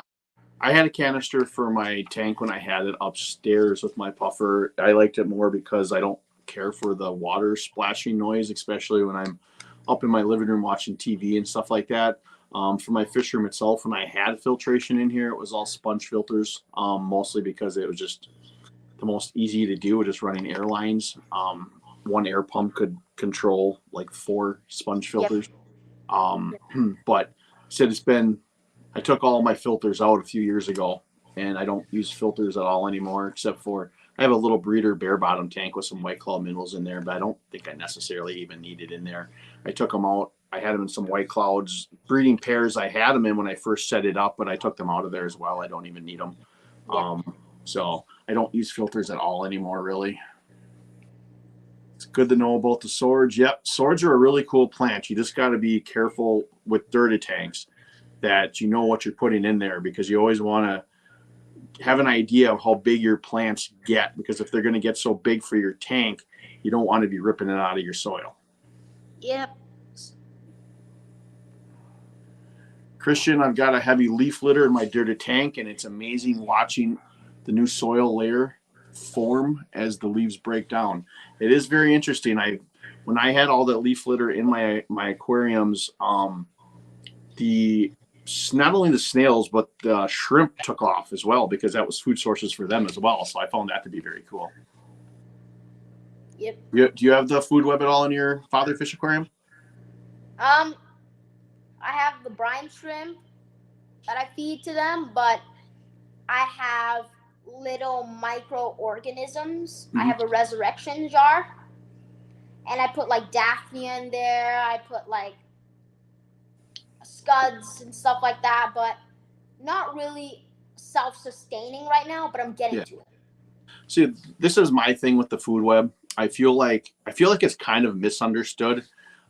I had a canister for my tank when I had it upstairs with my puffer. I liked it more because I don't care for the water splashing noise, especially when I'm up in my living room watching TV and stuff like that. For my fish room itself, when I had filtration in here, it was all sponge filters, mostly because it was just the most easy to do, just running air lines. One air pump could control like 4 sponge filters. Yep. But said I took all my filters out a few years ago, and I don't use filters at all anymore, except for I have a little breeder bare bottom tank with some White Claw minerals in there, but I don't think I necessarily even need it in there. I took them out. I had them in some White Clouds breeding pairs. I had them in when I first set it up, but I took them out of there as well. I don't even need them. Yeah. So I don't use filters at all anymore, really. It's good to know about the swords. Yep, swords are a really cool plant. You just got to be careful with dirty tanks that you know what you're putting in there, because you always want to have an idea of how big your plants get, because if they're going to get so big for your tank, you don't want to be ripping it out of your soil. Yep. Christian, I've got a heavy leaf litter in my dirty tank, and it's amazing watching the new soil layer form as the leaves break down. It is very interesting. When I had all that leaf litter in my aquariums, not only the snails but the shrimp took off as well, because that was food sources for them as well. So I found that to be very cool. Yep. Do you have the food web at all in your father fish aquarium? I have the brine shrimp that I feed to them, but I have little microorganisms. I have a resurrection jar, and I put like Daphnia in there. I put like scuds and stuff like that, but not really self-sustaining right now, but I'm getting to it. See, this is my thing with the food web. I feel like it's kind of misunderstood,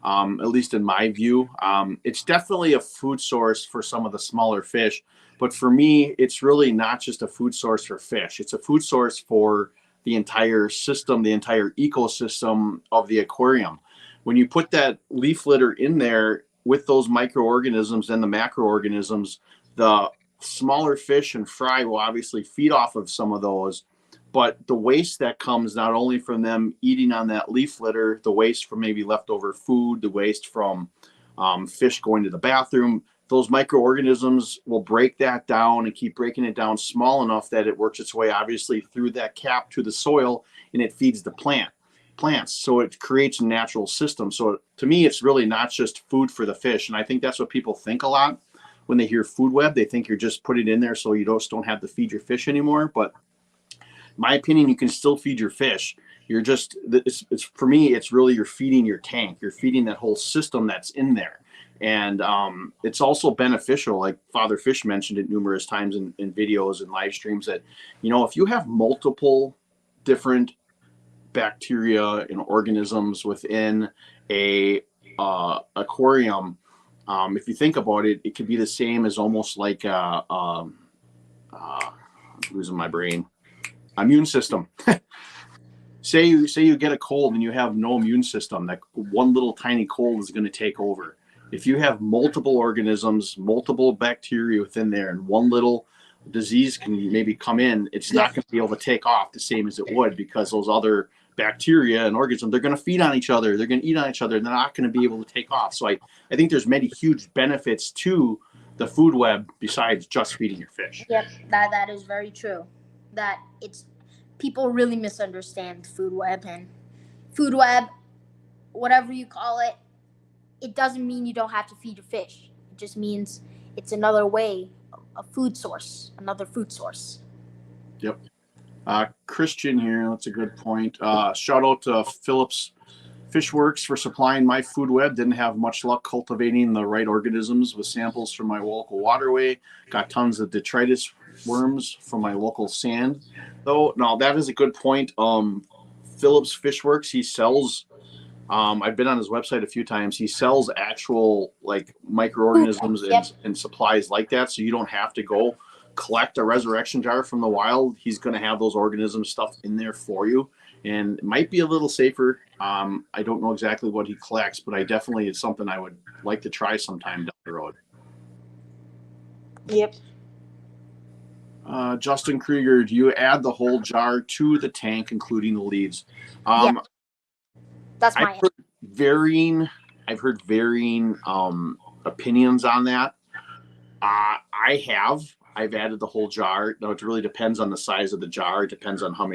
at least in my view. It's definitely a food source for some of the smaller fish, but for me, it's really not just a food source for fish. It's a food source for the entire system, the entire ecosystem of the aquarium. When you put that leaf litter in there with those microorganisms and the macroorganisms, the smaller fish and fry will obviously feed off of some of those. But the waste that comes not only from them eating on that leaf litter, the waste from maybe leftover food, the waste from fish going to the bathroom, those microorganisms will break that down and keep breaking it down small enough that it works its way obviously through that cap to the soil, and it feeds the plants. So it creates a natural system. So to me, it's really not just food for the fish. And I think that's what people think a lot when they hear food web. They think you're just putting it in there so you don't have to feed your fish anymore. But my opinion, you can still feed your fish. It's for me, it's really, you're feeding your tank. You're feeding that whole system that's in there. And it's also beneficial, like Father Fish mentioned it numerous times in videos and live streams, that, if you have multiple different bacteria and organisms within a aquarium, if you think about it, it could be the same as almost like losing my brain, immune system. say you get a cold and you have no immune system, that one little tiny cold is going to take over. If you have multiple organisms, multiple bacteria within there, and one little disease can maybe come in, it's not going to be able to take off the same as it would, because those other bacteria and organisms, they're going to feed on each other, they're going to eat on each other, and they're not going to be able to take off. So I think there's many huge benefits to the food web besides just feeding your fish. Yep, that is very true. That it's, people really misunderstand food web, and food web, whatever you call it, it doesn't mean you don't have to feed your fish. It just means it's another way, a food source, another food source. Yep. Christian here, that's a good point. Shout out to Phillips Fishworks for supplying my food web. Didn't have much luck cultivating the right organisms with samples from my local waterway. Got tons of detritus worms from my local sand, though. Now that is a good point. Phillips Fishworks, he sells, I've been on his website a few times. He sells actual like microorganisms and supplies like that, so you don't have to go collect a resurrection jar from the wild. He's going to have those organism stuff in there for you, and it might be a little safer. I don't know exactly what he collects, but it's something I would like to try sometime down the road. Yep. Justin Krieger, do you add the whole jar to the tank, including the leaves? That's my. I've heard varying opinions on that. I've added the whole jar. Now it really depends on the size of the jar. It depends on how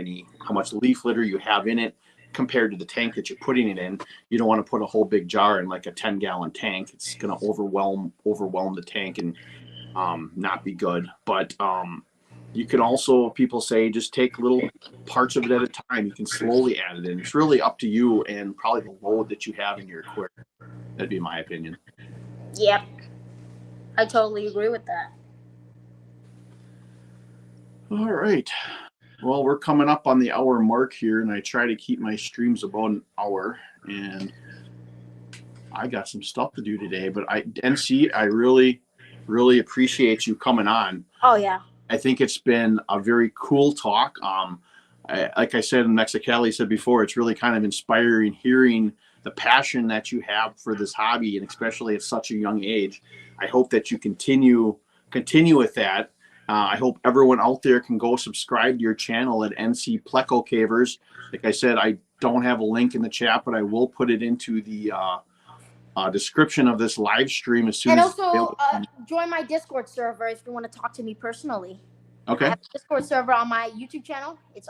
much leaf litter you have in it compared to the tank that you're putting it in. You don't want to put a whole big jar in like a 10-gallon tank. It's going to overwhelm the tank and not be good. But you can also, people say, just take little parts of it at a time. You can slowly add it in. It's really up to you and probably the load that you have in your aquarium. That'd be my opinion. Yep. I totally agree with that. All right. Well, we're coming up on the hour mark here, and I try to keep my streams about an hour. And I got some stuff to do today, but NC, I really, really appreciate you coming on. Oh yeah. I think it's been a very cool talk. Like I said, and Mexicali said before, it's really kind of inspiring hearing the passion that you have for this hobby, and especially at such a young age. I hope that you continue with that. I hope everyone out there can go subscribe to your channel at NC Pleco Cavers. Like I said, I don't have a link in the chat, but I will put it into the description of this live stream as soon And as. also join my Discord server if you want to talk to me personally. Okay. I have a Discord server on my YouTube channel. It's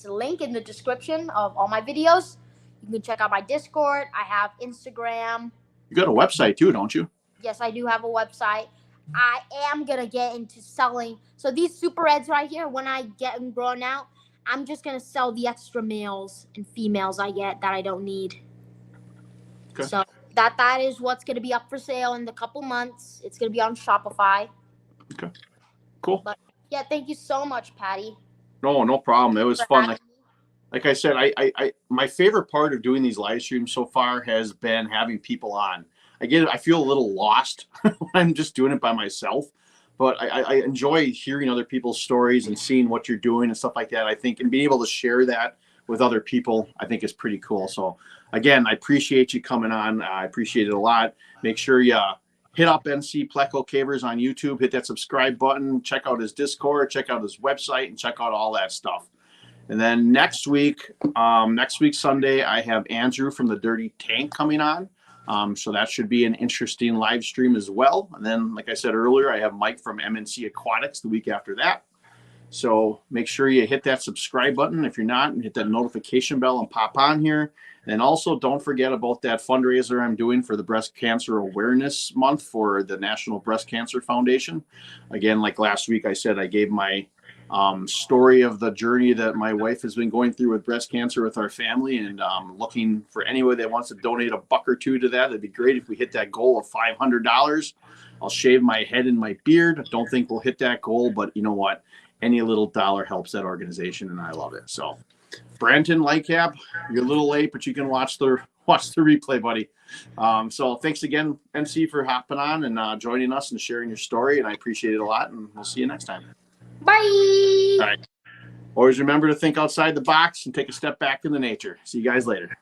a link in the description of all my videos. You can check out my Discord. I have Instagram. You got a website too, don't you? Yes, I do have a website. I am gonna get into selling. So these super reds right here, when I get them grown out, I'm just gonna sell the extra males and females I get that I don't need. Okay. So that is what's gonna be up for sale in a couple months. It's gonna be on Shopify. Okay. Cool. But yeah, thank you so much, Patty. No problem. It was fun. having me. Like I said, I my favorite part of doing these live streams so far has been having people on. I feel a little lost when I'm just doing it by myself, but I enjoy hearing other people's stories and seeing what you're doing and stuff like that. I think, and being able to share that with other people, I think is pretty cool. So again, I appreciate you coming on. I appreciate it a lot. Make sure you hit up NC Pleco Cavers on YouTube, hit that subscribe button, check out his Discord, check out his website, and check out all that stuff. And then next week Sunday, I have Andrew from the Dirty Tank coming on. So that should be an interesting live stream as well. And then, like I said earlier, I have Mike from NC Aquatics the week after that. So make sure you hit that subscribe button if you're not, and hit that notification bell and pop on here. And also don't forget about that fundraiser I'm doing for the Breast Cancer Awareness Month for the National Breast Cancer Foundation. Again, like last week, I said I gave my story of the journey that my wife has been going through with breast cancer with our family, and looking for anyone that wants to donate $1 or $2 to that. It'd be great if we hit that goal of $500. I'll shave my head and my beard. Don't think we'll hit that goal, but you know what? Any little dollar helps that organization, and I love it. So, Branton Lightcap, you're a little late, but you can watch the replay, buddy. So thanks again, NC, for hopping on and joining us and sharing your story, and I appreciate it a lot, and we'll see you next time. Bye. All right. Always remember to think outside the box and take a step back into nature. See you guys later.